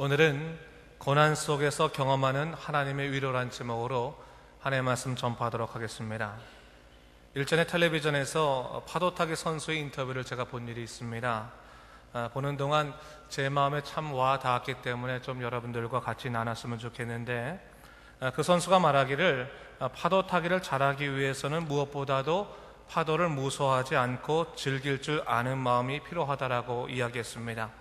오늘은 고난 속에서 경험하는 하나님의 위로란 제목으로 하나님의 말씀 전파하도록 하겠습니다. 일전에 텔레비전에서 파도타기 선수의 인터뷰를 제가 본 일이 있습니다. 보는 동안 제 마음에 참 와 닿았기 때문에 좀 여러분들과 같이 나눴으면 좋겠는데, 그 선수가 말하기를 파도타기를 잘하기 위해서는 무엇보다도 파도를 무서워하지 않고 즐길 줄 아는 마음이 필요하다라고 이야기했습니다.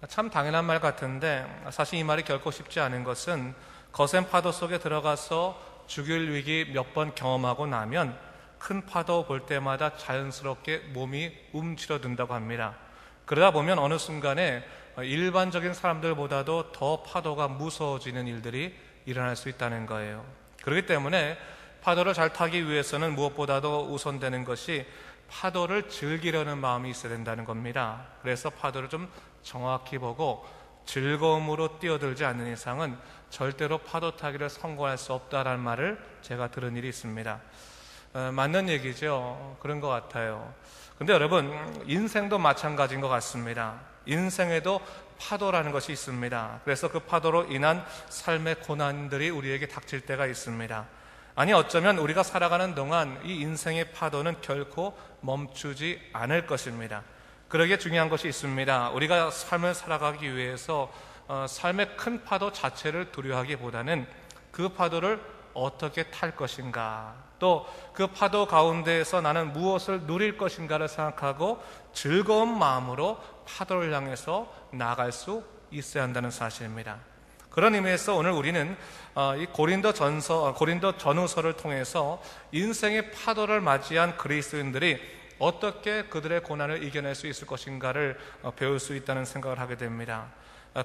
참 당연한 말 같은데, 사실 이 말이 결코 쉽지 않은 것은 거센 파도 속에 들어가서 죽을 위기 몇 번 경험하고 나면 큰 파도 볼 때마다 자연스럽게 몸이 움츠러든다고 합니다. 그러다 보면 어느 순간에 일반적인 사람들보다도 더 파도가 무서워지는 일들이 일어날 수 있다는 거예요. 그렇기 때문에 파도를 잘 타기 위해서는 무엇보다도 우선되는 것이 파도를 즐기려는 마음이 있어야 된다는 겁니다. 그래서 파도를 좀 정확히 보고 즐거움으로 뛰어들지 않는 이상은 절대로 파도 타기를 성공할 수 없다라는 말을 제가 들은 일이 있습니다. 맞는 얘기죠. 그런 것 같아요. 근데 여러분, 인생도 마찬가지인 것 같습니다. 인생에도 파도라는 것이 있습니다. 그래서 그 파도로 인한 삶의 고난들이 우리에게 닥칠 때가 있습니다. 아니, 어쩌면 우리가 살아가는 동안 이 인생의 파도는 결코 멈추지 않을 것입니다. 그러기에 중요한 것이 있습니다. 우리가 삶을 살아가기 위해서 삶의 큰 파도 자체를 두려워하기보다는 그 파도를 어떻게 탈 것인가, 또 그 파도 가운데에서 나는 무엇을 누릴 것인가를 생각하고 즐거운 마음으로 파도를 향해서 나아갈 수 있어야 한다는 사실입니다. 그런 의미에서 오늘 우리는 이 고린도 전후서를 통해서 인생의 파도를 맞이한 그리스도인들이 어떻게 그들의 고난을 이겨낼 수 있을 것인가를 배울 수 있다는 생각을 하게 됩니다.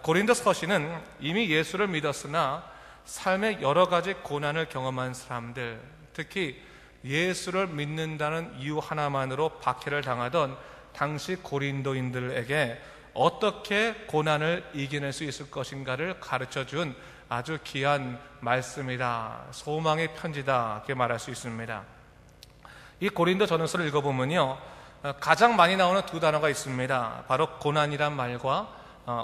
고린도 서신은 이미 예수를 믿었으나 삶의 여러 가지 고난을 경험한 사람들, 특히 예수를 믿는다는 이유 하나만으로 박해를 당하던 당시 고린도인들에게 어떻게 고난을 이겨낼 수 있을 것인가를 가르쳐준 아주 귀한 말씀이다, 소망의 편지다, 이렇게 말할 수 있습니다. 이 고린도 전후서를 읽어보면요, 가장 많이 나오는 두 단어가 있습니다. 바로 고난이란 말과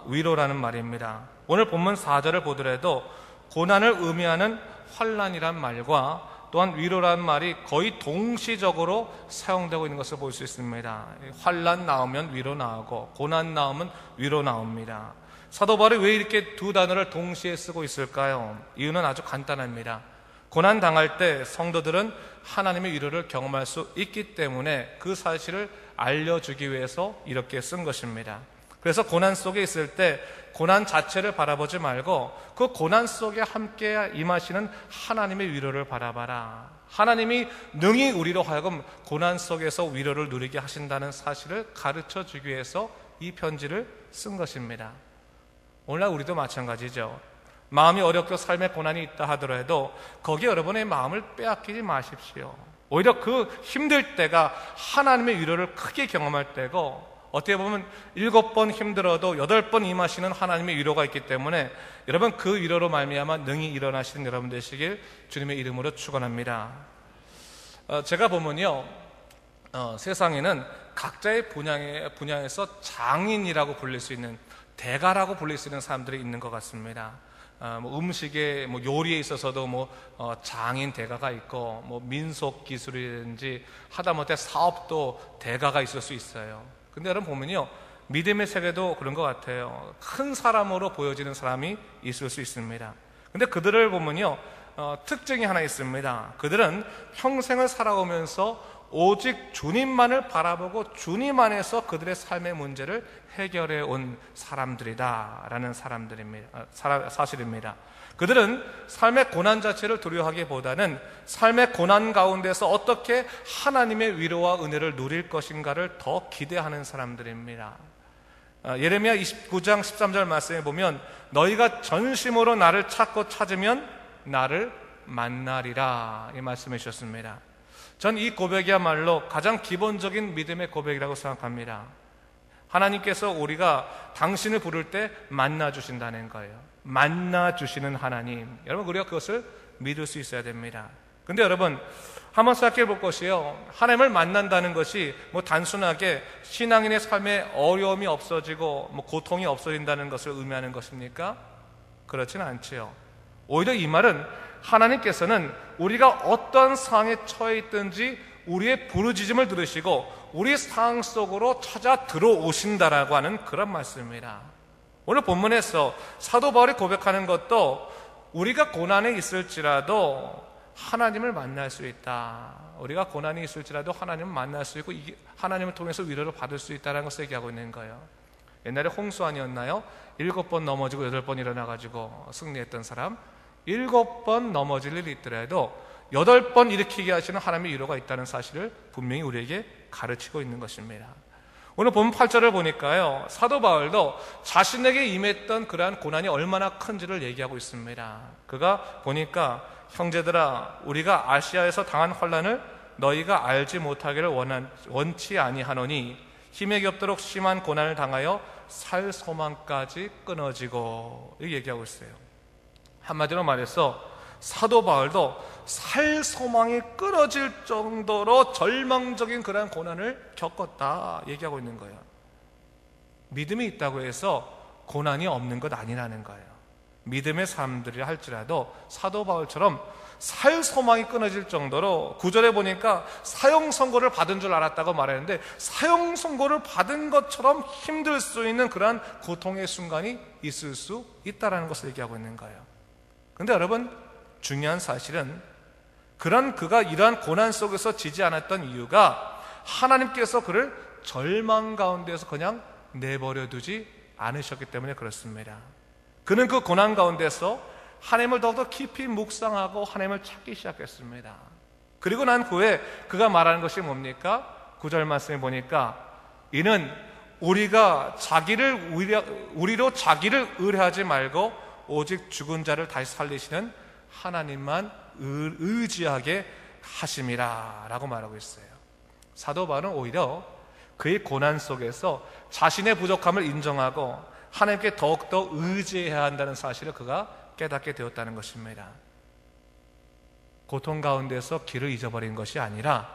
위로라는 말입니다. 오늘 본문 4절을 보더라도 고난을 의미하는 환난이란 말과 또한 위로라는 말이 거의 동시적으로 사용되고 있는 것을 볼 수 있습니다. 환난 나오면 위로 나오고 고난 나오면 위로 나옵니다. 사도 바울이 왜 이렇게 두 단어를 동시에 쓰고 있을까요? 이유는 아주 간단합니다. 고난 당할 때 성도들은 하나님의 위로를 경험할 수 있기 때문에 그 사실을 알려주기 위해서 이렇게 쓴 것입니다. 그래서 고난 속에 있을 때 고난 자체를 바라보지 말고 그 고난 속에 함께 임하시는 하나님의 위로를 바라봐라. 하나님이 능히 우리로 하여금 고난 속에서 위로를 누리게 하신다는 사실을 가르쳐 주기 위해서 이 편지를 쓴 것입니다. 오늘날 우리도 마찬가지죠. 마음이 어렵고 삶의 고난이 있다 하더라도 거기에 여러분의 마음을 빼앗기지 마십시오. 오히려 그 힘들 때가 하나님의 위로를 크게 경험할 때고, 어떻게 보면 7번 힘들어도 8번 임하시는 하나님의 위로가 있기 때문에 여러분, 그 위로로 말미암아 능히 일어나시는 여러분 되시길 주님의 이름으로 축원합니다. 제가 보면요, 세상에는 각자의 분야에서 장인이라고 불릴 수 있는, 대가라고 불릴 수 있는 사람들이 있는 것 같습니다. 음식에 요리에 있어서도 장인 대가가 있고, 민속 기술이든지 하다못해 사업도 대가가 있을 수 있어요. 근데 여러분 보면요, 믿음의 세계도 그런 것 같아요. 큰 사람으로 보여지는 사람이 있을 수 있습니다. 근데 그들을 보면요, 특징이 하나 있습니다. 그들은 평생을 살아오면서 오직 주님만을 바라보고 주님 안에서 그들의 삶의 문제를 해결해 온 사람들이다라는 사실입니다. 그들은 삶의 고난 자체를 두려워하기보다는 삶의 고난 가운데서 어떻게 하나님의 위로와 은혜를 누릴 것인가를 더 기대하는 사람들입니다. 예레미야 29장 13절 말씀에 보면 너희가 전심으로 나를 찾고 찾으면 나를 만나리라, 이 말씀해 주셨습니다. 전 이 고백이야말로 가장 기본적인 믿음의 고백이라고 생각합니다. 하나님께서 우리가 당신을 부를 때 만나주신다는 거예요. 만나주시는 하나님, 여러분 우리가 그것을 믿을 수 있어야 됩니다. 근데 여러분, 한번 생각해 볼 것이요. 하나님을 만난다는 것이 단순하게 신앙인의 삶에 어려움이 없어지고 고통이 없어진다는 것을 의미하는 것입니까? 그렇지는 않지요. 오히려 이 말은 하나님께서는 우리가 어떤 상황에 처해 있든지 우리의 부르짖음을 들으시고 우리 상황 속으로 찾아 들어오신다라고 하는 그런 말씀입니다. 오늘 본문에서 사도 바울이 고백하는 것도 우리가 고난에 있을지라도 하나님을 만날 수 있다. 우리가 고난이 있을지라도 하나님을 만날 수 있고 하나님을 통해서 위로를 받을 수 있다는 것을 얘기하고 있는 거예요. 옛날에 홍수 아니었나요? 7번 넘어지고 8번 일어나가지고 승리했던 사람, 7번 넘어질 일이 있더라도 8번 일으키게 하시는 하나님의 위로가 있다는 사실을 분명히 우리에게 가르치고 있는 것입니다. 오늘 본문 8절을 보니까요, 사도 바울도 자신에게 임했던 그러한 고난이 얼마나 큰지를 얘기하고 있습니다. 그가 보니까 형제들아, 우리가 아시아에서 당한 환난을 너희가 알지 못하기를 원치 아니하노니 힘에 겹도록 심한 고난을 당하여 살 소망까지 끊어지고, 이렇게 얘기하고 있어요. 한마디로 말해서 사도 바울도 살 소망이 끊어질 정도로 절망적인 그런 고난을 겪었다 얘기하고 있는 거예요. 믿음이 있다고 해서 고난이 없는 것 아니라는 거예요. 믿음의 사람들이 할지라도 사도 바울처럼 살 소망이 끊어질 정도로, 9절에 보니까 사형 선고를 받은 줄 알았다고 말했는데 사형 선고를 받은 것처럼 힘들 수 있는 그러한 고통의 순간이 있을 수 있다는 것을 얘기하고 있는 거예요. 그런데 여러분, 중요한 사실은 그가 이러한 고난 속에서 지지 않았던 이유가 하나님께서 그를 절망 가운데서 그냥 내버려 두지 않으셨기 때문에 그렇습니다. 그는 그 고난 가운데서 하나님을 더욱더 깊이 묵상하고 하나님을 찾기 시작했습니다. 그리고 난 후에 그가 말하는 것이 뭡니까? 9절 말씀에 보니까 이는 우리로 자기를 의뢰하지 말고 오직 죽은 자를 다시 살리시는 하나님만 의지하게 하심이라 라고 말하고 있어요. 사도 바울은 오히려 그의 고난 속에서 자신의 부족함을 인정하고 하나님께 더욱더 의지해야 한다는 사실을 그가 깨닫게 되었다는 것입니다. 고통 가운데서 길을 잊어버린 것이 아니라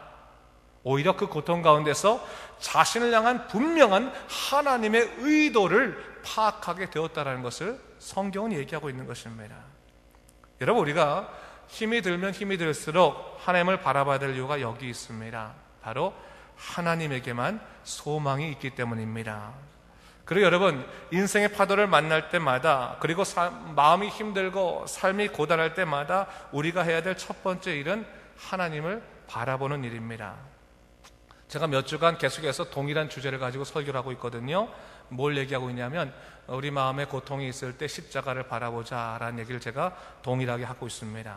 오히려 그 고통 가운데서 자신을 향한 분명한 하나님의 의도를 파악하게 되었다는 것을 성경은 얘기하고 있는 것입니다. 여러분, 우리가 힘이 들면 힘이 들수록 하나님을 바라봐야 될 이유가 여기 있습니다. 바로 하나님에게만 소망이 있기 때문입니다. 그리고 여러분, 인생의 파도를 만날 때마다, 그리고 마음이 힘들고 삶이 고단할 때마다 우리가 해야 될 첫 번째 일은 하나님을 바라보는 일입니다. 제가 몇 주간 계속해서 동일한 주제를 가지고 설교를 하고 있거든요. 뭘 얘기하고 있냐면 우리 마음에 고통이 있을 때 십자가를 바라보자라는 얘기를 제가 동일하게 하고 있습니다.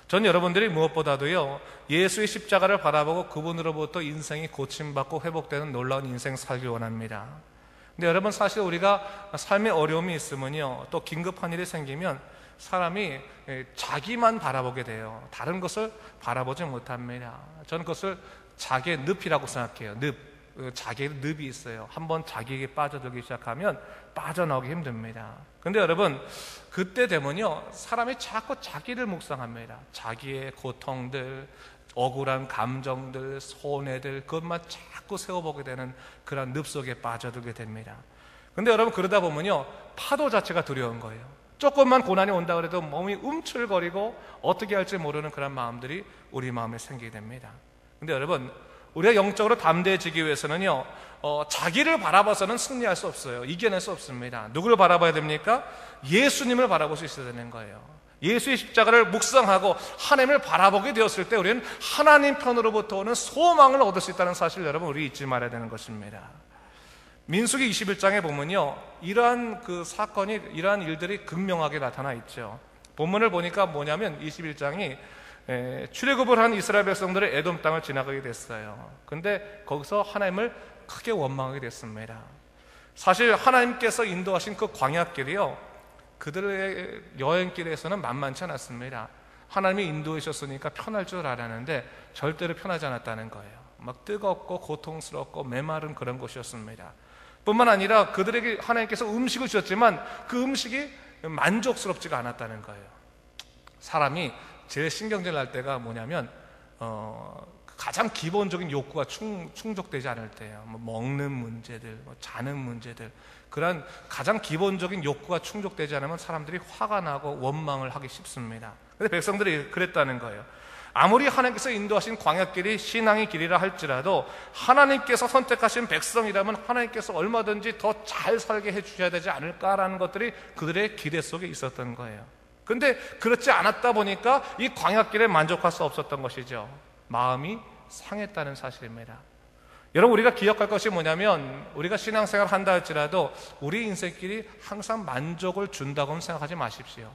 전 여러분들이 무엇보다도요, 예수의 십자가를 바라보고 그분으로부터 인생이 고침받고 회복되는 놀라운 인생 살기 원합니다. 근데 여러분, 사실 우리가 삶에 어려움이 있으면요, 또 긴급한 일이 생기면 사람이 자기만 바라보게 돼요. 다른 것을 바라보지 못합니다. 저는 그것을 자기의 늪이라고 생각해요. 자기의 늪이 있어요. 한번 자기에게 빠져들기 시작하면 빠져나오기 힘듭니다. 근데 여러분, 그때 되면요, 사람이 자꾸 자기를 묵상합니다. 자기의 고통들, 억울한 감정들, 손해들, 그것만 자꾸 세워보게 되는 그런 늪 속에 빠져들게 됩니다. 근데 여러분, 그러다 보면요, 파도 자체가 두려운 거예요. 조금만 고난이 온다 그래도 몸이 움츠러거리고 어떻게 할지 모르는 그런 마음들이 우리 마음에 생기게 됩니다. 근데 여러분, 우리가 영적으로 담대해지기 위해서는요, 자기를 바라봐서는 승리할 수 없어요. 이겨낼 수 없습니다. 누구를 바라봐야 됩니까? 예수님을 바라볼 수 있어야 되는 거예요. 예수의 십자가를 묵상하고 하나님을 바라보게 되었을 때 우리는 하나님 편으로부터 오는 소망을 얻을 수 있다는 사실, 여러분, 우리 잊지 말아야 되는 것입니다. 민수기 21장에 보면요, 이러한 그 사건이, 이러한 일들이 극명하게 나타나 있죠. 본문을 보니까 뭐냐면 21장이 출애굽을 한 이스라엘 백성들의 에돔 땅을 지나가게 됐어요. 근데 거기서 하나님을 크게 원망하게 됐습니다. 사실 하나님께서 인도하신 그 광야길이요, 그들의 여행길에서는 만만치 않았습니다. 하나님이 인도해 주셨으니까 편할 줄 알았는데 절대로 편하지 않았다는 거예요. 막 뜨겁고 고통스럽고 메마른 그런 곳이었습니다. 뿐만 아니라 그들에게 하나님께서 음식을 주셨지만 그 음식이 만족스럽지가 않았다는 거예요. 사람이 제일 신경질 날 때가 뭐냐면 가장 기본적인 욕구가 충족되지 않을 때예요. 뭐 먹는 문제들, 뭐 자는 문제들, 그런 가장 기본적인 욕구가 충족되지 않으면 사람들이 화가 나고 원망을 하기 쉽습니다. 근데 백성들이 그랬다는 거예요. 아무리 하나님께서 인도하신 광야길이 신앙의 길이라 할지라도 하나님께서 선택하신 백성이라면 하나님께서 얼마든지 더 잘 살게 해주셔야 되지 않을까라는 것들이 그들의 기대 속에 있었던 거예요. 근데 그렇지 않았다 보니까 이 광야길에 만족할 수 없었던 것이죠. 마음이 상했다는 사실입니다. 여러분, 우리가 기억할 것이 뭐냐면 우리가 신앙생활을 한다 할지라도 우리 인생길이 항상 만족을 준다고는 생각하지 마십시오.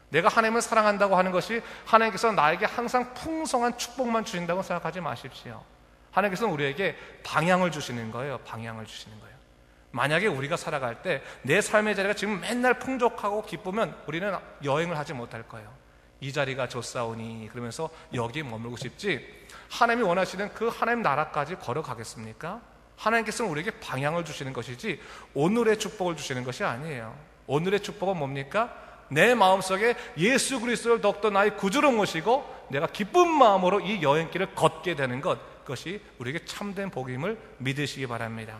내가 하나님을 사랑한다고 하는 것이 하나님께서 나에게 항상 풍성한 축복만 주신다고 생각하지 마십시오. 하나님께서는 우리에게 방향을 주시는 거예요. 방향을 주시는 거예요. 만약에 우리가 살아갈 때 내 삶의 자리가 지금 맨날 풍족하고 기쁘면 우리는 여행을 하지 못할 거예요. 이 자리가 좋사오니 그러면서 여기에 머물고 싶지, 하나님이 원하시는 그 하나님 나라까지 걸어가겠습니까? 하나님께서는 우리에게 방향을 주시는 것이지 오늘의 축복을 주시는 것이 아니에요. 오늘의 축복은 뭡니까? 내 마음속에 예수 그리스도를 더욱더 나의 구주로 모시고 내가 기쁜 마음으로 이 여행길을 걷게 되는 것, 그것이 우리에게 참된 복임을 믿으시기 바랍니다.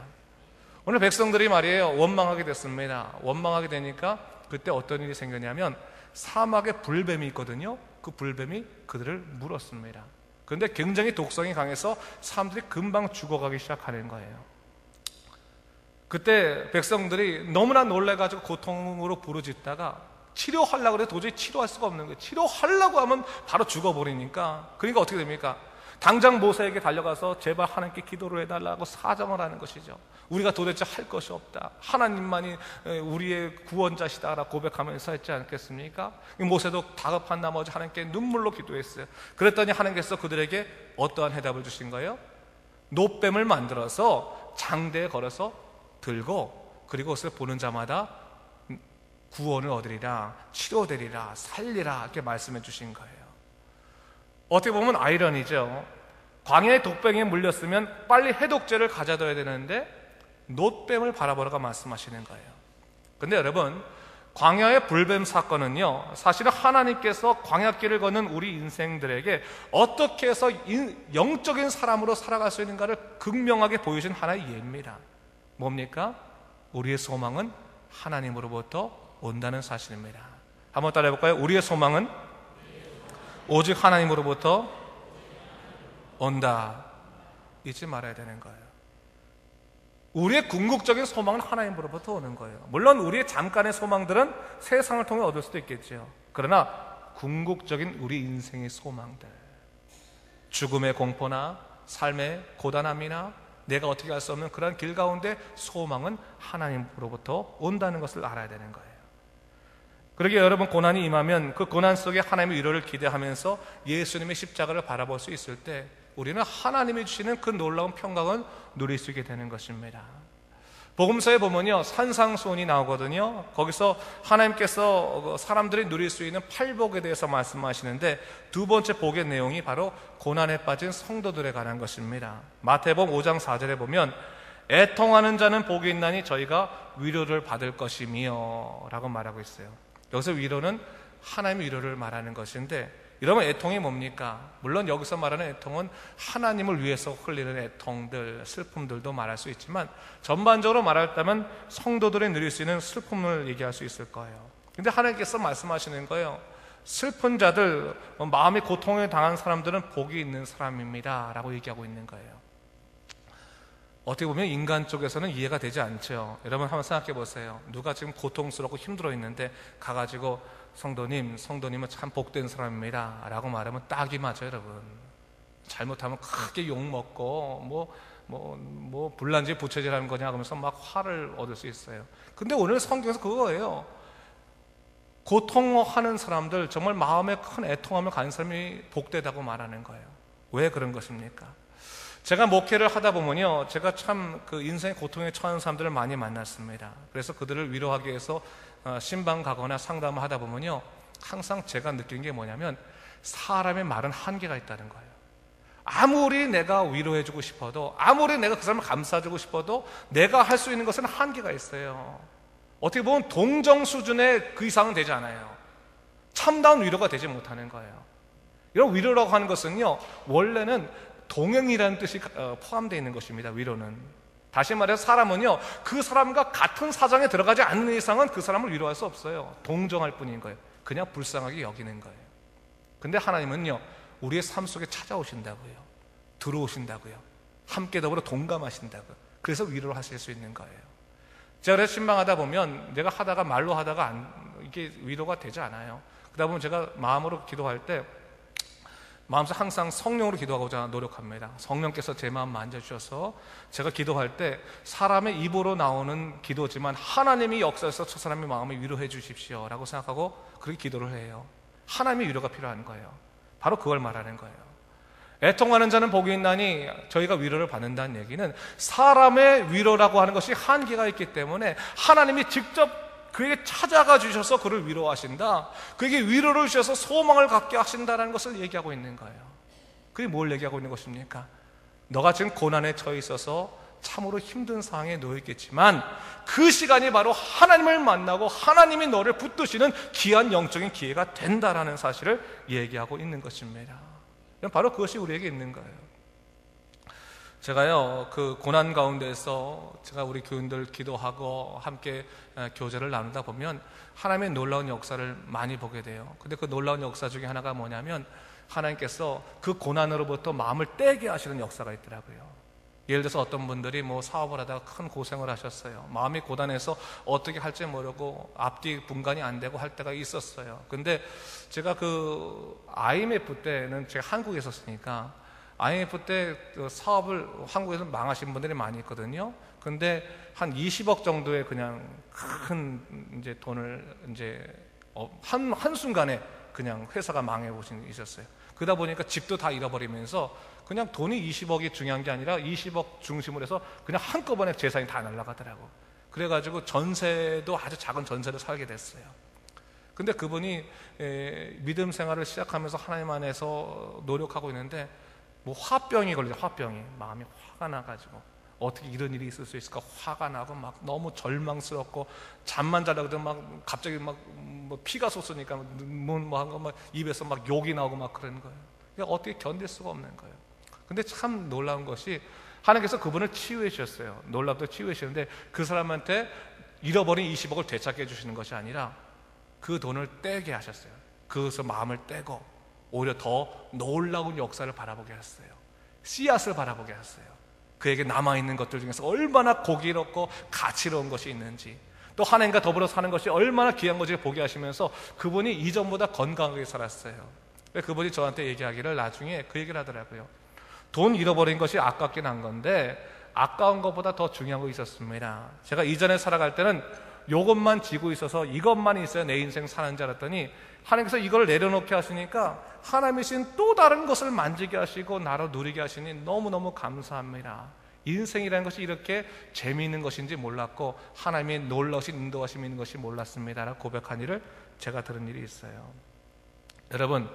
오늘 백성들이 말이에요, 원망하게 됐습니다. 원망하게 되니까 그때 어떤 일이 생겼냐면 사막에 불뱀이 있거든요. 그 불뱀이 그들을 물었습니다. 그런데 굉장히 독성이 강해서 사람들이 금방 죽어가기 시작하는 거예요. 그때 백성들이 너무나 놀래가지고 고통으로 부르짖다가 치료하려고 해도 도저히 치료할 수가 없는 거예요. 치료하려고 하면 바로 죽어버리니까. 그러니까 어떻게 됩니까? 당장 모세에게 달려가서 제발 하나님께 기도를 해달라고 사정을 하는 것이죠. 우리가 도대체 할 것이 없다, 하나님만이 우리의 구원자시다라고 고백하면서 했지 않겠습니까? 모세도 다급한 나머지 하나님께 눈물로 기도했어요. 그랬더니 하나님께서 그들에게 어떠한 해답을 주신 거예요? 놋뱀을 만들어서 장대에 걸어서 들고, 그리고 그것을 보는 자마다 구원을 얻으리라, 치료되리라, 살리라, 이렇게 말씀해 주신 거예요. 어떻게 보면 아이러니죠. 광야의 독뱀에 물렸으면 빨리 해독제를 가져둬야 되는데 놋뱀을 바라보라고 말씀하시는 거예요. 근데 여러분, 광야의 불뱀 사건은요, 사실은 하나님께서 광야길을 걷는 우리 인생들에게 어떻게 해서 영적인 사람으로 살아갈 수 있는가를 극명하게 보여준 하나의 예입니다. 뭡니까? 우리의 소망은 하나님으로부터 온다는 사실입니다. 한번 따라해 볼까요? 우리의 소망은 오직 하나님으로부터 온다. 잊지 말아야 되는 거예요. 우리의 궁극적인 소망은 하나님으로부터 오는 거예요. 물론 우리의 잠깐의 소망들은 세상을 통해 얻을 수도 있겠죠. 그러나 궁극적인 우리 인생의 소망들, 죽음의 공포나 삶의 고단함이나 내가 어떻게 할 수 없는 그런 길 가운데 소망은 하나님으로부터 온다는 것을 알아야 되는 거예요. 그러기에 여러분, 고난이 임하면 그 고난 속에 하나님의 위로를 기대하면서 예수님의 십자가를 바라볼 수 있을 때 우리는 하나님이 주시는 그 놀라운 평강을 누릴 수 있게 되는 것입니다. 복음서에 보면요, 산상수훈이 나오거든요. 거기서 하나님께서 사람들이 누릴 수 있는 팔복에 대해서 말씀하시는데 두 번째 복의 내용이 바로 고난에 빠진 성도들에 관한 것입니다. 마태복음 5장 4절에 보면 애통하는 자는 복이 있나니 저희가 위로를 받을 것이며 라고 말하고 있어요. 여기서 위로는 하나님의 위로를 말하는 것인데, 여러분, 애통이 뭡니까? 물론 여기서 말하는 애통은 하나님을 위해서 흘리는 애통들, 슬픔들도 말할 수 있지만 전반적으로 말하자면 성도들이 누릴 수 있는 슬픔을 얘기할 수 있을 거예요. 근데 하나님께서 말씀하시는 거예요. 슬픈 자들, 마음의 고통에 당한 사람들은 복이 있는 사람입니다 라고 얘기하고 있는 거예요. 어떻게 보면 인간 쪽에서는 이해가 되지 않죠. 여러분, 한번 생각해 보세요. 누가 지금 고통스럽고 힘들어 있는데 가가지고 성도님은 참 복된 사람입니다 라고 말하면 딱이 맞아요. 여러분, 잘못하면 크게 욕먹고 불난지 부처질하는 거냐 그러면서 막 화를 얻을 수 있어요. 근데 오늘 성경에서 그거예요. 고통하는 사람들, 정말 마음에 큰 애통함을 가진 사람이 복되다고 말하는 거예요. 왜 그런 것입니까? 제가 목회를 하다 보면요, 제가 참 그 인생의 고통에 처한 사람들을 많이 만났습니다. 그래서 그들을 위로하기 위해서 신방 가거나 상담을 하다 보면요, 항상 제가 느낀 게 뭐냐면 사람의 말은 한계가 있다는 거예요. 아무리 내가 위로해주고 싶어도, 아무리 내가 그 사람을 감싸주고 싶어도 내가 할 수 있는 것은 한계가 있어요. 어떻게 보면 동정 수준의 그 이상은 되지 않아요. 참다운 위로가 되지 못하는 거예요. 이런 위로라고 하는 것은요, 원래는 동행이라는 뜻이 포함되어 있는 것입니다. 위로는. 다시 말해서 사람은요, 그 사람과 같은 사정에 들어가지 않는 이상은 그 사람을 위로할 수 없어요. 동정할 뿐인 거예요. 그냥 불쌍하게 여기는 거예요. 근데 하나님은요, 우리의 삶 속에 찾아오신다고요. 들어오신다고요. 함께 더불어 동감하신다고요. 그래서 위로를 하실 수 있는 거예요. 제가 그래서 신방하다 보면 내가 하다가 말로 하다가 이게 위로가 되지 않아요. 그러다 보면 제가 마음으로 기도할 때 마음속 항상 성령으로 기도하고자 노력합니다. 성령께서 제 마음 만져주셔서 제가 기도할 때 사람의 입으로 나오는 기도지만 하나님이 역사에서 저 사람의 마음을 위로해 주십시오 라고 생각하고 그렇게 기도를 해요. 하나님의 위로가 필요한 거예요. 바로 그걸 말하는 거예요. 애통하는 자는 복이 있나니 저희가 위로를 받는다는 얘기는 사람의 위로라고 하는 것이 한계가 있기 때문에 하나님이 직접 그에게 찾아가 주셔서 그를 위로하신다, 그에게 위로를 주셔서 소망을 갖게 하신다는 것을 얘기하고 있는 거예요. 그게 뭘 얘기하고 있는 것입니까? 너가 지금 고난에 처해 있어서 참으로 힘든 상황에 놓여 있겠지만 그 시간이 바로 하나님을 만나고 하나님이 너를 붙드시는 귀한 영적인 기회가 된다라는 사실을 얘기하고 있는 것입니다. 바로 그것이 우리에게 있는 거예요. 제가요, 그 고난 가운데서 제가 우리 교인들 기도하고 함께 교제를 나누다 보면 하나님의 놀라운 역사를 많이 보게 돼요. 근데 그 놀라운 역사 중에 하나가 뭐냐면 하나님께서 그 고난으로부터 마음을 떼게 하시는 역사가 있더라고요. 예를 들어서 어떤 분들이 뭐 사업을 하다가 큰 고생을 하셨어요. 마음이 고단해서 어떻게 할지 모르고 앞뒤 분간이 안 되고 할 때가 있었어요. 근데 제가 그 IMF 때는 제가 한국에 있었으니까 IMF 때 사업을 한국에서 망하신 분들이 많이 있거든요. 근데 한 20억 정도의 그냥 큰 이제 돈을 이제 한순간에 그냥 회사가 망해보신 분이 있었어요. 그러다 보니까 집도 다 잃어버리면서 그냥 돈이 20억이 중요한 게 아니라 20억 중심으로 해서 그냥 한꺼번에 재산이 다 날아가더라고. 그래가지고 전세도 아주 작은 전세를 살게 됐어요. 근데 그분이 믿음 생활을 시작하면서 하나님 안에서 노력하고 있는데 뭐 화병이 걸려요. 화병이. 마음이 화가 나가지고 어떻게 이런 일이 있을 수 있을까 화가 나고 막 너무 절망스럽고 잠만 자려고 막 갑자기 막 뭐 피가 솟으니까 뭐 한 거 막 입에서 막 욕이 나오고 막 그러는 거예요. 그러니까 어떻게 견딜 수가 없는 거예요. 근데 참 놀라운 것이 하나님께서 그분을 치유해 주셨어요. 놀랍도 치유해 주셨는데 그 사람한테 잃어버린 20억을 되찾게 해주시는 것이 아니라 그 돈을 떼게 하셨어요. 그것을 마음을 떼고 오히려 더 놀라운 역사를 바라보게 했어요. 씨앗을 바라보게 했어요. 그에게 남아있는 것들 중에서 얼마나 고기롭고 가치로운 것이 있는지, 또 하나님과 더불어 사는 것이 얼마나 귀한 것을 보게 하시면서 그분이 이전보다 건강하게 살았어요. 그분이 저한테 얘기하기를 나중에 그 얘기를 하더라고요. 돈 잃어버린 것이 아깝긴 한 건데 아까운 것보다 더 중요한 거 있었습니다. 제가 이전에 살아갈 때는 이것만 지고 있어서 이것만 있어야 내 인생 사는 줄 알았더니 하나님께서 이걸 내려놓게 하시니까 하나님이신 또 다른 것을 만지게 하시고 나로 누리게 하시니 너무너무 감사합니다. 인생이라는 것이 이렇게 재미있는 것인지 몰랐고 하나님의 놀라우신 인도하심이 있는 것이 몰랐습니다 라고 고백한 일을 제가 들은 일이 있어요. 여러분,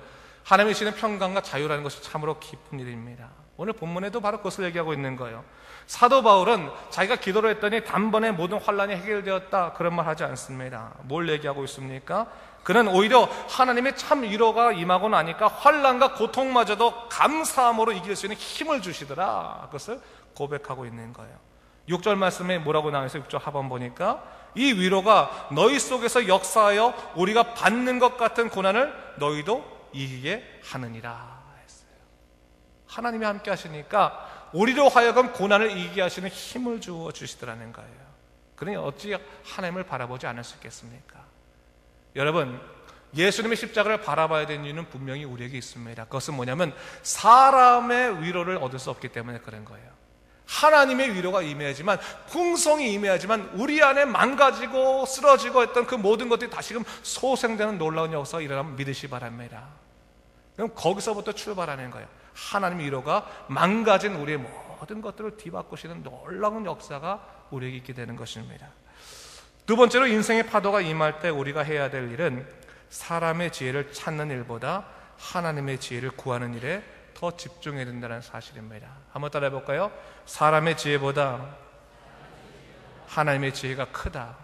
하나님이 주시는 평강과 자유라는 것이 참으로 기쁜 일입니다. 오늘 본문에도 바로 그것을 얘기하고 있는 거예요. 사도 바울은 자기가 기도를 했더니 단번에 모든 환난이 해결되었다 그런 말 하지 않습니다. 뭘 얘기하고 있습니까? 그는 오히려 하나님의 참 위로가 임하고 나니까 환난과 고통마저도 감사함으로 이길 수 있는 힘을 주시더라. 그것을 고백하고 있는 거예요. 6절 말씀에 뭐라고 나와서 6절 하반 보니까 이 위로가 너희 속에서 역사하여 우리가 받는 것 같은 고난을 너희도 이기게 하느니라 했어요. 하나님이 함께 하시니까 우리로 하여금 고난을 이기게 하시는 힘을 주어 주시더라는 거예요. 그러니 어찌 하나님을 바라보지 않을 수 있겠습니까? 여러분, 예수님의 십자가를 바라봐야 되는 이유는 분명히 우리에게 있습니다. 그것은 뭐냐면 사람의 위로를 얻을 수 없기 때문에 그런 거예요. 하나님의 위로가 임해야지만, 풍성이 임해야지만 우리 안에 망가지고 쓰러지고 했던 그 모든 것들이 다시금 소생되는 놀라운 역사가 일어나면 믿으시 바랍니다. 그럼 거기서부터 출발하는 거예요. 하나님의 위로가 망가진 우리의 모든 것들을 뒤바꾸시는 놀라운 역사가 우리에게 있게 되는 것입니다. 두 번째로 인생의 파도가 임할 때 우리가 해야 될 일은 사람의 지혜를 찾는 일보다 하나님의 지혜를 구하는 일에 더 집중해야 된다는 사실입니다. 한번 따라해 볼까요? 사람의 지혜보다 하나님의 지혜가 크다.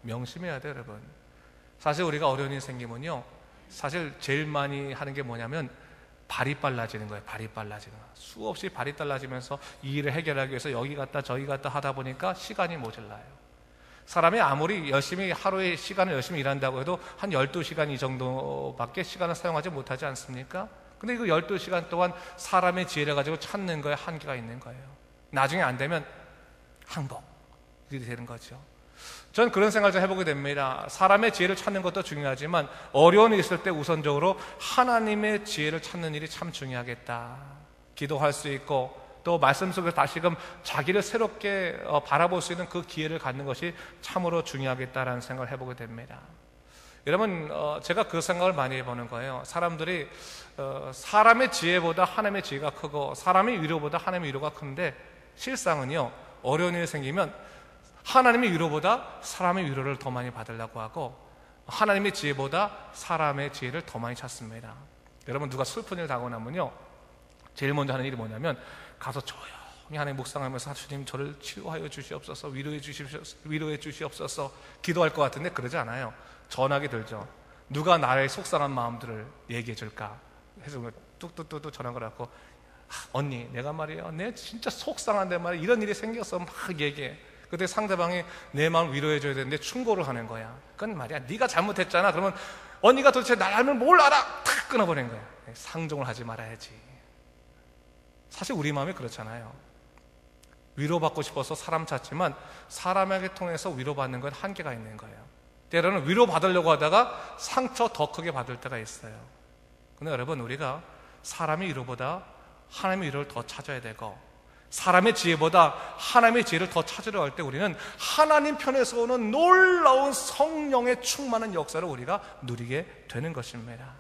명심해야 돼요, 여러분. 사실 우리가 어려운 일이 생기면요, 사실 제일 많이 하는 게 뭐냐면 발이 빨라지는 거예요. 발이 빨라지는 거예요. 수없이 발이 빨라지면서 이 일을 해결하기 위해서 여기 갔다 저기 갔다 하다 보니까 시간이 모자라요. 사람이 아무리 열심히 하루에 시간을 열심히 일한다고 해도 한 12시간 이 정도밖에 시간을 사용하지 못하지 않습니까? 근데 그 12시간 동안 사람의 지혜를 가지고 찾는 거에 한계가 있는 거예요. 나중에 안 되면 항복 이렇게 되는 거죠. 전 그런 생각을 좀 해보게 됩니다. 사람의 지혜를 찾는 것도 중요하지만 어려움이 있을 때 우선적으로 하나님의 지혜를 찾는 일이 참 중요하겠다. 기도할 수 있고 또 말씀 속에서 다시금 자기를 새롭게 바라볼 수 있는 그 기회를 갖는 것이 참으로 중요하겠다라는 생각을 해보게 됩니다. 여러분, 제가 그 생각을 많이 해보는 거예요. 사람들이 사람의 지혜보다 하나님의 지혜가 크고 사람의 위로보다 하나님의 위로가 큰데 실상은요, 어려운 일이 생기면 하나님의 위로보다 사람의 위로를 더 많이 받으려고 하고 하나님의 지혜보다 사람의 지혜를 더 많이 찾습니다. 여러분, 누가 슬픈 일 당하고 나면요, 제일 먼저 하는 일이 뭐냐면 가서 조용히 하나님 묵상하면서 주님 저를 치료하여 주시옵소서, 위로해 주시옵소서 기도할 것 같은데 그러지 않아요. 전화기 들죠. 누가 나의 속상한 마음들을 얘기해 줄까 해서 뚝뚝뚝뚝 전화를 갖고 언니 내가 말이야 내 진짜 속상한데 말이야 이런 일이 생겼어 막 얘기해. 그때 상대방이 내 마음을 위로해 줘야 되는데 충고를 하는 거야. 그건 말이야 네가 잘못했잖아. 그러면 언니가 도대체 나를 뭘 알아? 탁 끊어버리는 거야. 상종을 하지 말아야지. 사실 우리 마음이 그렇잖아요. 위로받고 싶어서 사람 찾지만 사람에게 통해서 위로받는 건 한계가 있는 거예요. 때로는 위로받으려고 하다가 상처 더 크게 받을 때가 있어요. 근데 여러분, 우리가 사람의 위로보다 하나님의 위로를 더 찾아야 되고 사람의 지혜보다 하나님의 지혜를 더 찾으려 할 때 우리는 하나님 편에서 오는 놀라운 성령의 충만한 역사를 우리가 누리게 되는 것입니다.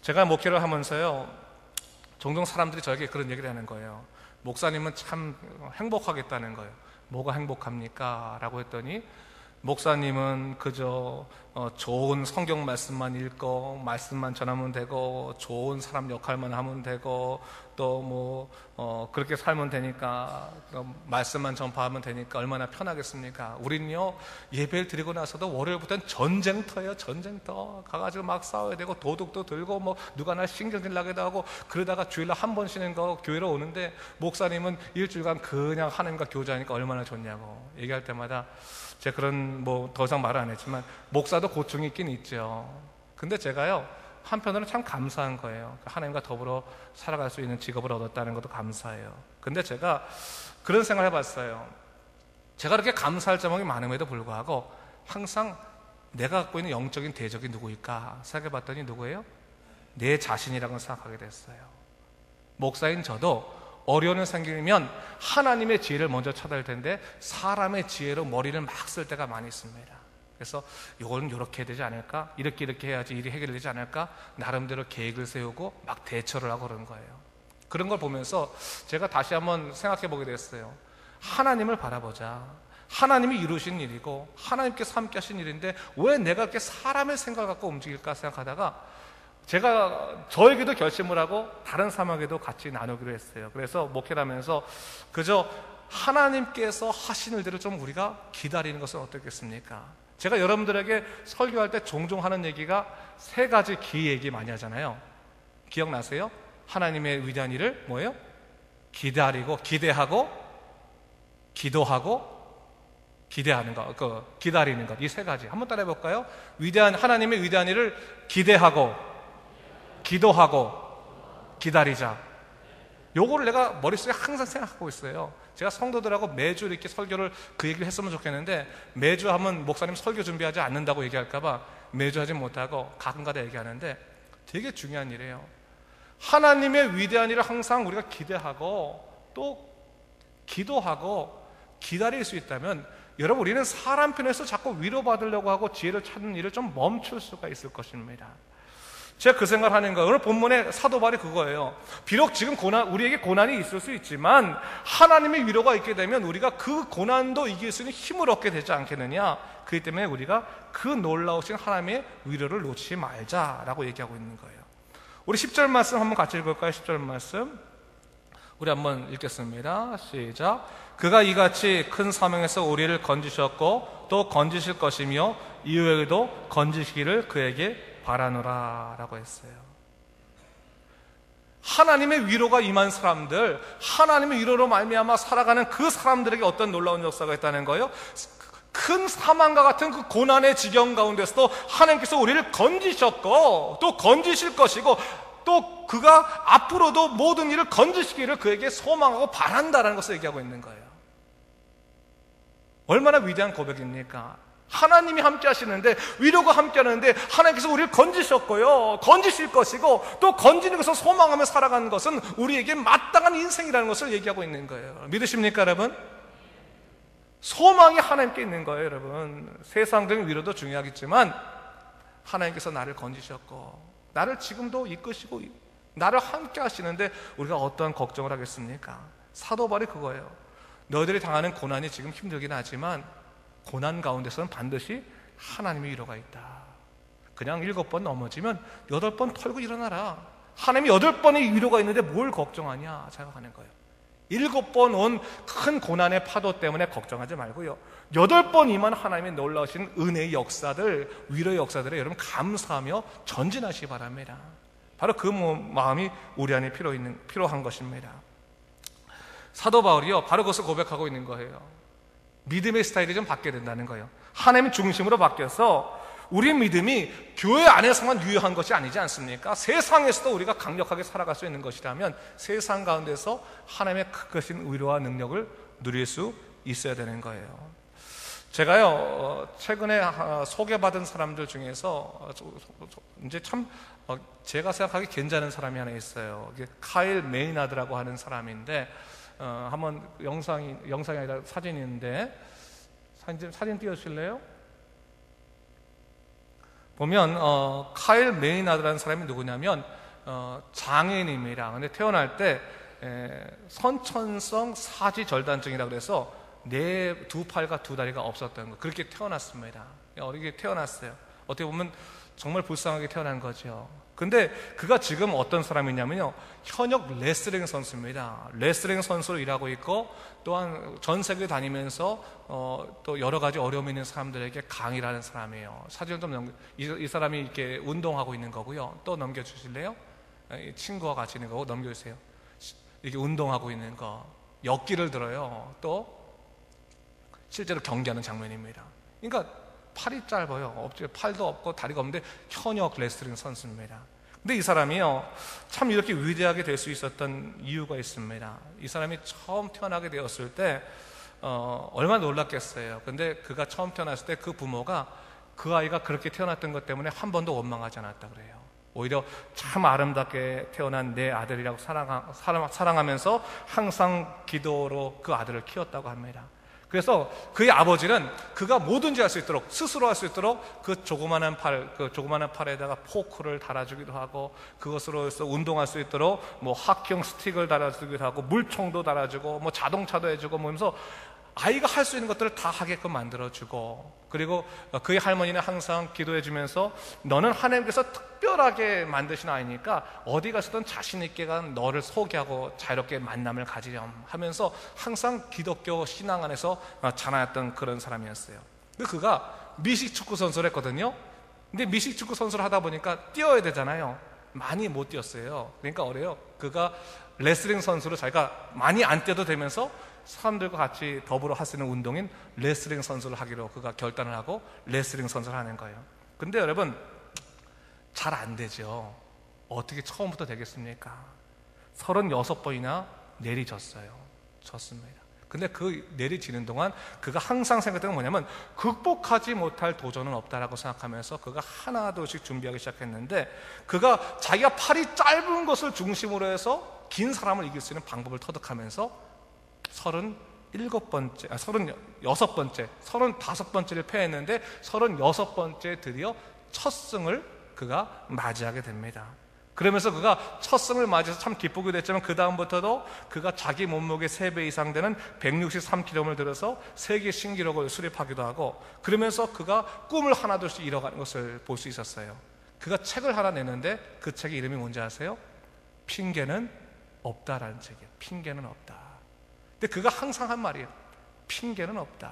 제가 목회를 하면서요, 종종 사람들이 저에게 그런 얘기를 하는 거예요. 목사님은 참 행복하겠다는 거예요. 뭐가 행복합니까? 라고 했더니 목사님은 그저 좋은 성경 말씀만 읽고 말씀만 전하면 되고 좋은 사람 역할만 하면 되고 또 그렇게 살면 되니까 말씀만 전파하면 되니까 얼마나 편하겠습니까? 우리는요 예배를 드리고 나서도 월요일부터는 전쟁터예요. 전쟁터 가가지고 막 싸워야 되고 도둑도 들고 누가 날 신경질 나게도 하고 그러다가 주일날 한 번 쉬는 거 교회로 오는데 목사님은 일주일간 그냥 하나님과 교제하니까 얼마나 좋냐고 얘기할 때마다 제가 그런 더 이상 말을 안 했지만 목사도 고충이 있긴 있죠. 근데 제가요 한편으로는 참 감사한 거예요. 하나님과 더불어 살아갈 수 있는 직업을 얻었다는 것도 감사해요. 근데 제가 그런 생각을 해봤어요. 제가 그렇게 감사할 점이 많음에도 불구하고 항상 내가 갖고 있는 영적인 대적이 누구일까 생각해봤더니 누구예요? 내 자신이라고 생각하게 됐어요. 목사인 저도 어려움이 생기면 하나님의 지혜를 먼저 찾아야 할 텐데 사람의 지혜로 머리를 막 쓸 때가 많이 있습니다. 그래서 이거는 이렇게 해야 되지 않을까? 이렇게 해야지 일이 해결되지 않을까? 나름대로 계획을 세우고 막 대처를 하고 그런 거예요. 그런 걸 보면서 제가 다시 한번 생각해 보게 됐어요. 하나님을 바라보자. 하나님이 이루신 일이고 하나님께서 함께 하신 일인데 왜 내가 이렇게 사람의 생각을 갖고 움직일까 생각하다가 제가 저에게도 결심을 하고 다른 사람에게도 같이 나누기로 했어요. 그래서 목회를 하면서 그저 하나님께서 하신 일들을 좀 우리가 기다리는 것은 어떻겠습니까? 제가 여러분들에게 설교할 때 종종 하는 얘기가 3가지 기 얘기 많이 하잖아요. 기억나세요? 하나님의 위대한 일을 뭐예요? 기다리고 기대하고 기도하고 기대하는 것, 기다리는 것, 이 3가지 한번 따라해 볼까요? 하나님의 위대한 일을 기대하고 기도하고 기다리자. 요거를 내가 머릿속에 항상 생각하고 있어요. 제가 성도들하고 매주 이렇게 설교를 그 얘기를 했으면 좋겠는데 매주 하면 목사님 설교 준비하지 않는다고 얘기할까봐 매주 하지 못하고 가끔가다 얘기하는데 되게 중요한 일이에요. 하나님의 위대한 일을 항상 우리가 기대하고 또 기도하고 기다릴 수 있다면 여러분 우리는 사람 편에서 자꾸 위로받으려고 하고 지혜를 찾는 일을 좀 멈출 수가 있을 것입니다. 제가 그 생각을 하는 거예요. 오늘 본문의 사도 바울이 그거예요. 비록 지금 우리에게 고난이 있을 수 있지만 하나님의 위로가 있게 되면 우리가 그 고난도 이길 수 있는 힘을 얻게 되지 않겠느냐. 그렇기 때문에 우리가 그 놀라우신 하나님의 위로를 놓치지 말자라고 얘기하고 있는 거예요. 우리 10절 말씀 한번 같이 읽을까요? 10절 말씀 우리 한번 읽겠습니다. 시작. 그가 이같이 큰 사명에서 우리를 건지셨고 또 건지실 것이며 이후에도 건지시기를 그에게 바라노라 라고 했어요. 하나님의 위로가 임한 사람들, 하나님의 위로로 말미암아 살아가는 그 사람들에게 어떤 놀라운 역사가 있다는 거예요. 큰 사망과 같은 그 고난의 지경 가운데서도 하나님께서 우리를 건지셨고 또 건지실 것이고 또 그가 앞으로도 모든 일을 건지시기를 그에게 소망하고 바란다라는 것을 얘기하고 있는 거예요. 얼마나 위대한 고백입니까? 하나님이 함께 하시는데, 위로가 함께 하는데 하나님께서 우리를 건지셨고요, 건지실 것이고 또 건지는 것을 소망하며 살아가는 것은 우리에게 마땅한 인생이라는 것을 얘기하고 있는 거예요. 믿으십니까 여러분? 소망이 하나님께 있는 거예요. 여러분, 세상적인 위로도 중요하겠지만 하나님께서 나를 건지셨고 나를 지금도 이끄시고 나를 함께 하시는데 우리가 어떠한 걱정을 하겠습니까? 사도 바울이 그거예요. 너희들이 당하는 고난이 지금 힘들긴 하지만 고난 가운데서는 반드시 하나님의 위로가 있다. 그냥 7번 넘어지면 8번 털고 일어나라. 하나님이 8번의 위로가 있는데 뭘 걱정하냐 생각하는 거예요. 7번 온 큰 고난의 파도 때문에 걱정하지 말고요, 8번 임한 하나님의 놀라우신 은혜의 역사들, 위로의 역사들에 여러분 감사하며 전진하시기 바랍니다. 바로 그 마음이 우리 안에 필요한 것입니다. 사도 바울이요, 바로 그것을 고백하고 있는 거예요. 믿음의 스타일이 좀 바뀌어야 된다는 거예요. 하나님 중심으로 바뀌어서 우리의 믿음이 교회 안에서만 유효한 것이 아니지 않습니까? 세상에서도 우리가 강력하게 살아갈 수 있는 것이라면 세상 가운데서 하나님의 크신 위로와 능력을 누릴 수 있어야 되는 거예요. 제가요, 최근에 소개받은 사람들 중에서 이제 참 제가 생각하기 괜찮은 사람이 하나 있어요. 카일 메이나드라고 하는 사람인데, 한번 영상이 아니라 사진이 있는데 사진 띄워주실래요? 보면 카일 메이나드라는 사람이 누구냐면 장애인입니다. 근데 태어날 때 선천성 사지절단증이라고 그래서 두 팔과 두 다리가 없었던 거, 그렇게 태어났습니다. 어리게 태어났어요. 어떻게 보면 정말 불쌍하게 태어난 거죠. 근데 그가 지금 어떤 사람이냐면요, 현역 레슬링 선수입니다. 레슬링 선수로 일하고 있고 또한 전 세계 다니면서 또 여러 가지 어려움이 있는 사람들에게 강의를 하는 사람이에요. 사진 좀 이 사람이 이렇게 운동하고 있는 거고요. 또 넘겨주실래요? 친구와 같이 있는 거고 넘겨주세요. 이렇게 운동하고 있는 거, 역기를 들어요. 또 실제로 경기하는 장면입니다. 그러니까 팔이 짧아요. 팔도 없고 다리가 없는데 현역 레슬링 선수입니다. 근데 이 사람이요, 참 이렇게 위대하게 될 수 있었던 이유가 있습니다. 이 사람이 처음 태어나게 되었을 때 얼마나 놀랐겠어요. 근데 그가 처음 태어났을 때 그 부모가 그 아이가 그렇게 태어났던 것 때문에 한 번도 원망하지 않았다 그래요. 오히려 참 아름답게 태어난 내 아들이라고 사랑하면서 항상 기도로 그 아들을 키웠다고 합니다. 그래서 그의 아버지는 그가 뭐든지 할 수 있도록, 스스로 할 수 있도록 그 조그마한 팔에다가 포크를 달아주기도 하고, 그것으로 해서 운동할 수 있도록 뭐 학형 스틱을 달아주기도 하고, 물총도 달아주고, 뭐 자동차도 해주고, 뭐 하면서 아이가 할 수 있는 것들을 다 하게끔 만들어주고, 그리고 그의 할머니는 항상 기도해주면서 너는 하나님께서 특별하게 만드신 아이니까 어디 가서든 자신 있게 너를 소개하고 자유롭게 만남을 가지렴 하면서 항상 기독교 신앙 안에서 자라났던 그런 사람이었어요. 근데 그가 미식축구 선수를 했거든요. 근데 미식축구 선수를 하다 보니까 뛰어야 되잖아요. 많이 못 뛰었어요. 그러니까 어래요, 그가 레슬링 선수로 자기가 많이 안 뛰어도 되면서 사람들과 같이 더불어 할 수 있는 운동인 레슬링 선수를 하기로 그가 결단을 하고 레슬링 선수를 하는 거예요. 근데 여러분, 잘 안 되죠. 어떻게 처음부터 되겠습니까? 36번이나 내리졌어요. 졌습니다. 근데 그 내리지는 동안 그가 항상 생각했던 건 뭐냐면, 극복하지 못할 도전은 없다라고 생각하면서 그가 하나둘씩 준비하기 시작했는데, 그가 자기가 팔이 짧은 것을 중심으로 해서 긴 사람을 이길 수 있는 방법을 터득하면서 36번째, 35번째를 패했는데 36번째 드디어 첫 승을 그가 맞이하게 됩니다. 그러면서 그가 첫 승을 맞이해서 참 기쁘게 됐지만 그 다음부터도 그가 자기 몸무게 3배 이상 되는 163kg을 들어서 세계 신기록을 수립하기도 하고, 그러면서 그가 꿈을 하나둘씩 이뤄가는 것을 볼 수 있었어요. 그가 책을 하나 내는데 그 책의 이름이 뭔지 아세요? 핑계는 없다라는 책이에요. 핑계는 없다. 근데 그가 항상 한 말이에요. 핑계는 없다.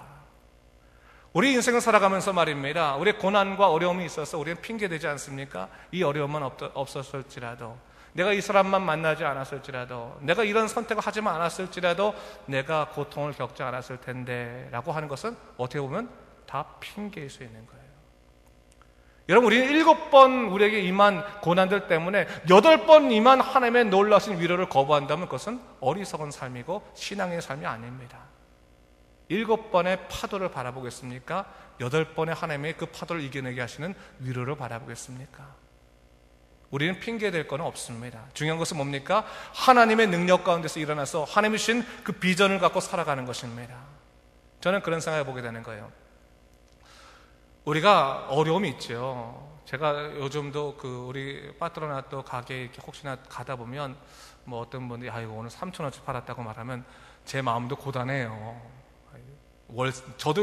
우리 인생을 살아가면서 말입니다. 우리의 고난과 어려움이 있어서 우리는 핑계대지 않습니까? 이 어려움만 없었을지라도, 내가 이 사람만 만나지 않았을지라도, 내가 이런 선택을 하지 않았을지라도 내가 고통을 겪지 않았을 텐데 라고 하는 것은 어떻게 보면 다 핑계일 수 있는 거예요. 여러분, 우리는 7번 우리에게 임한 고난들 때문에 8번 임한 하나님의 놀라신 위로를 거부한다면 그것은 어리석은 삶이고 신앙의 삶이 아닙니다. 7번의 파도를 바라보겠습니까? 8번의 하나님의 그 파도를 이겨내게 하시는 위로를 바라보겠습니까? 우리는 핑계댈 건 없습니다. 중요한 것은 뭡니까? 하나님의 능력 가운데서 일어나서 하나님이 주신 그 비전을 갖고 살아가는 것입니다. 저는 그런 생각을 보게 되는 거예요. 우리가 어려움이 있죠. 제가 요즘도 우리 파트로나또 가게에 혹시나 가다 보면 어떤 분들이 이거 오늘 3,000원치 팔았다고 말하면 제 마음도 고단해요. 저도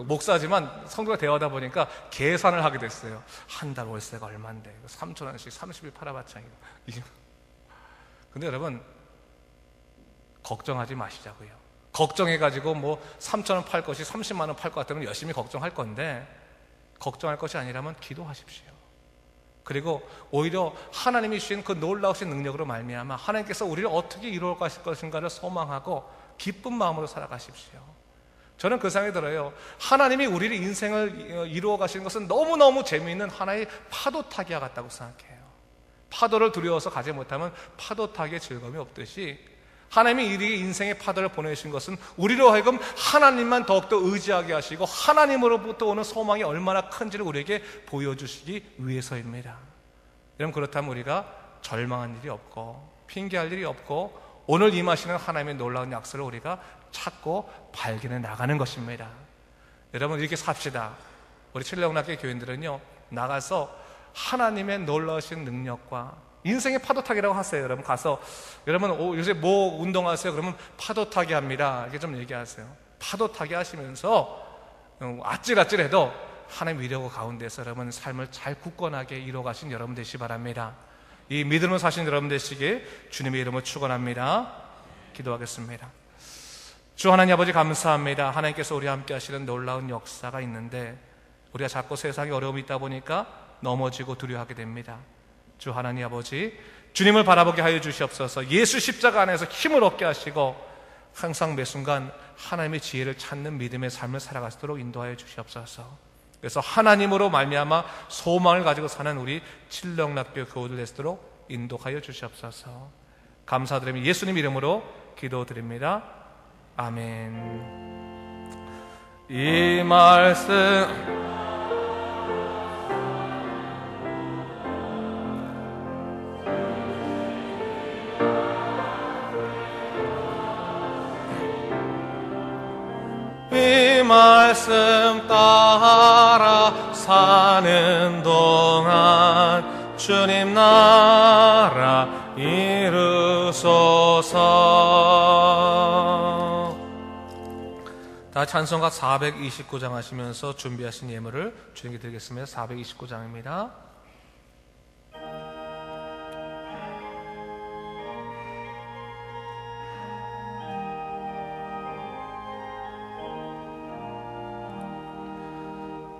목사지만 성도가 대화하다 보니까 계산을 하게 됐어요. 한 달 월세가 얼마인데 3,000원씩 30일 팔아봤자 이거. 근데 여러분, 걱정하지 마시자고요. 걱정해가지고 3,000원 팔 것이 30만 원 팔 것 같으면 열심히 걱정할 건데, 걱정할 것이 아니라면 기도하십시오. 그리고 오히려 하나님이 주신 그 놀라우신 능력으로 말미암아 하나님께서 우리를 어떻게 이루어 가실 것인가를 소망하고 기쁜 마음으로 살아가십시오. 저는 그 생각이 들어요. 하나님이 우리를 인생을 이루어 가시는 것은 너무너무 재미있는 하나의 파도 타기와 같다고 생각해요. 파도를 두려워서 가지 못하면 파도 타기에 즐거움이 없듯이, 하나님이 우리 인생의 파도를 보내신 것은 우리로 하여금 하나님만 더욱더 의지하게 하시고 하나님으로부터 오는 소망이 얼마나 큰지를 우리에게 보여주시기 위해서입니다. 여러분, 그렇다면 우리가 절망한 일이 없고 핑계할 일이 없고 오늘 임하시는 하나님의 놀라운 약속을 우리가 찾고 발견해 나가는 것입니다. 여러분, 이렇게 삽시다. 우리 칠령락교 교인들은요, 나가서 하나님의 놀라우신 능력과 인생의 파도 타기라고 하세요. 여러분, 가서 여러분 요새 뭐 운동하세요? 그러면 파도 타기 합니다. 이렇게 좀 얘기하세요. 파도 타기 하시면서 아찔아찔해도 하나님 위력 가운데서 여러분 삶을 잘 굳건하게 이루어가신 여러분 되시기 바랍니다. 이 믿음으로 사신 여러분 되시길 주님의 이름으로 축원합니다. 기도하겠습니다. 주 하나님 아버지, 감사합니다. 하나님께서 우리와 함께 하시는 놀라운 역사가 있는데 우리가 자꾸 세상에 어려움이 있다 보니까 넘어지고 두려워하게 됩니다. 주 하나님 아버지, 주님을 바라보게 하여 주시옵소서. 예수 십자가 안에서 힘을 얻게 하시고 항상 매 순간 하나님의 지혜를 찾는 믿음의 삶을 살아갈 수 있도록 인도하여 주시옵소서. 그래서 하나님으로 말미암아 소망을 가지고 사는 우리 칠령락교 교우들 되도록 인도하여 주시옵소서. 감사드리며 예수님 이름으로 기도드립니다. 아멘. 이 말씀 말씀 따라 사는 동안 주님 나라 이루소서. 다 찬송가 429장 하시면서 준비하신 예물을 주님께 드리겠습니다. 429장입니다.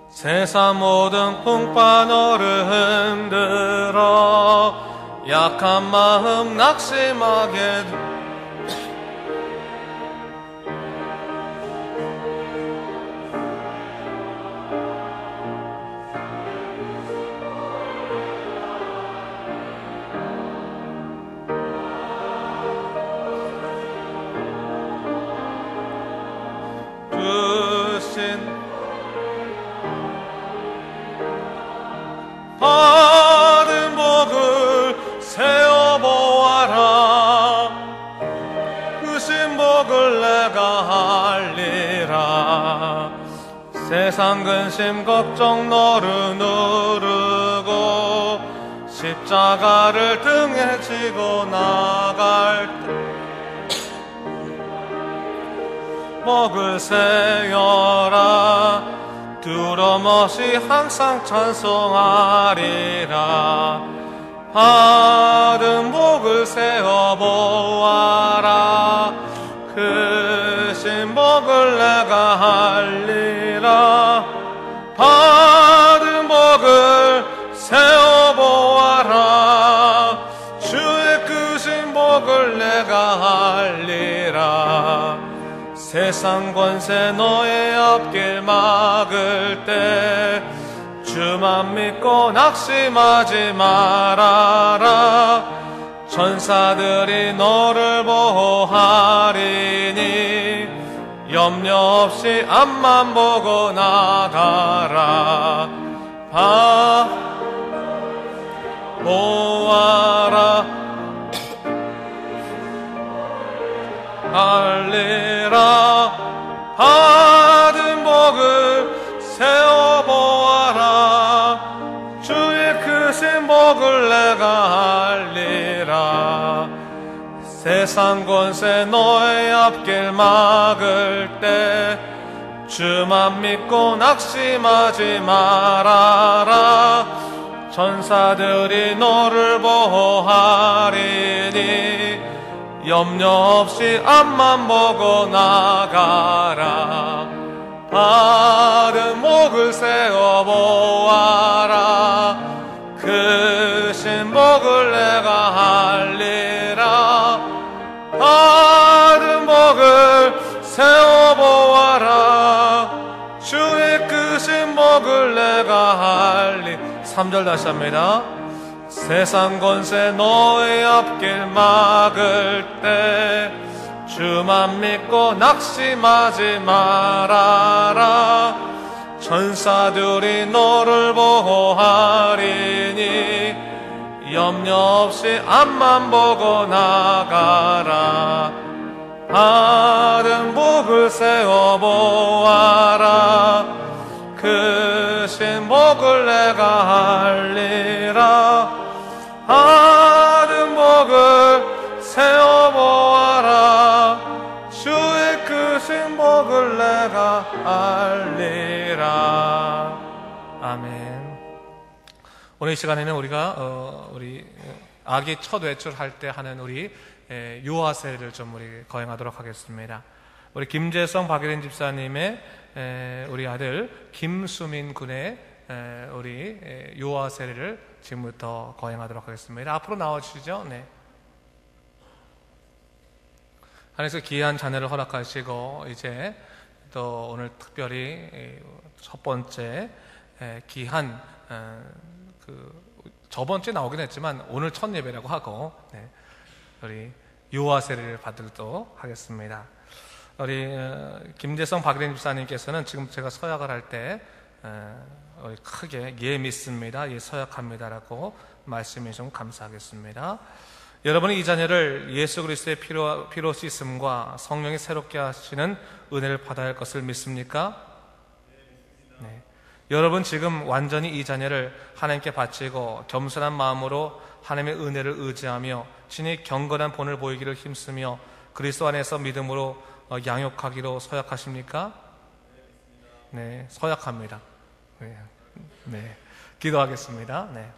세상 모든 풍파 너를 흔들어 약한 마음 낙심하게 받은 복을 세어보아라. 그 신복을 내가 알리라. 세상 근심 걱정 너를 누르고 십자가를 등에 지고 나갈 때 복을 세어라. 두려움없이 항상 찬송하리라. 받은 복을 세어보아라. 그 신복을 내가 알리라. 세상 권세 너의 앞길 막을 때 주만 믿고 낙심하지 말아라. 천사들이 너를 보호하리니 염려 없이 앞만 보고 나가라. 보아라. 알리라. 받은 복을 세어보아라. 주의 크신 복을 내가 알리라. 세상 권세 너의 앞길 막을 때 주만 믿고 낙심하지 말아라. 천사들이 너를 보호하리니 염려 없이 앞만 보고 나가라. 받은 목을 세어보아라. 크신 복을 내가 알리라. 받은 복을 세어보아라. 주의 크신 복을 내가 알리. 3절 다시 합니다. 세상 권세 너의 앞길 막을 때 주만 믿고 낙심하지 말아라. 천사들이 너를 보호하리니 염려 없이 앞만 보고 나가라. 받은 복을 세어보아라. 크신 복을 내가 알리라. 받은 복을 세어보아라. 주의 크신 복을 내가 알리라. 아멘. 오늘 이 시간에는 우리가 우리 아기 첫 외출할 때 하는 우리 유아세를 좀 우리 거행하도록 하겠습니다. 우리 김재성 박예린 집사님의 우리 아들 김수민 군의 우리 유아 세례를 지금부터 거행하도록 하겠습니다. 앞으로 나와주시죠. 네. 하나님께서 귀한 자녀를 허락하시고 이제 또 오늘 특별히 첫 번째 귀한 저번 주에 나오긴 했지만 오늘 첫 예배라고 하고 우리 유아 세례를 받도록 하겠습니다. 우리 김재성 박예린 집사님께서는 지금 제가 서약을 할 때 크게 예 믿습니다, 예 서약합니다라고 말씀해 주시면 감사하겠습니다. 여러분이 이 자녀를 예수 그리스도의 피로 씻음과 성령이 새롭게 하시는 은혜를 받아야 할 것을 믿습니까? 네. 여러분 지금 완전히 이 자녀를 하나님께 바치고 겸손한 마음으로 하나님의 은혜를 의지하며 친히 경건한 본을 보이기를 힘쓰며 그리스도 안에서 믿음으로 양육하기로 서약하십니까? 네, 서약합니다. 네, 기도하겠습니다. 네.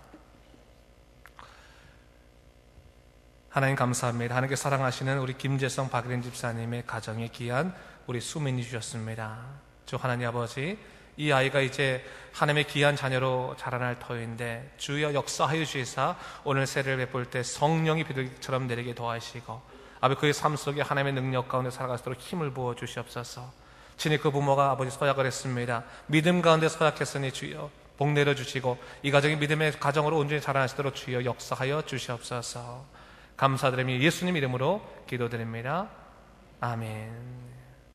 하나님 감사합니다. 하나님께 사랑하시는 우리 김재성 박예린 집사님의 가정에 귀한 우리 수민이 주셨습니다. 주 하나님 아버지, 이 아이가 이제 하나님의 귀한 자녀로 자라날 터인데 주여 역사하여 주시사 오늘 세례를 베풀 때 성령이 비둘기처럼 내리게 도와주시고 아버지 그의 삶 속에 하나님의 능력 가운데 살아갈 수 있도록 힘을 부어 주시옵소서. 친히 그 부모가 아버지 서약을 했습니다. 믿음 가운데 서약했으니 주여 복 내려주시고 이 가정이 믿음의 가정으로 온전히 자라나시도록 주여 역사하여 주시옵소서. 감사드리며 예수님 이름으로 기도드립니다. 아멘.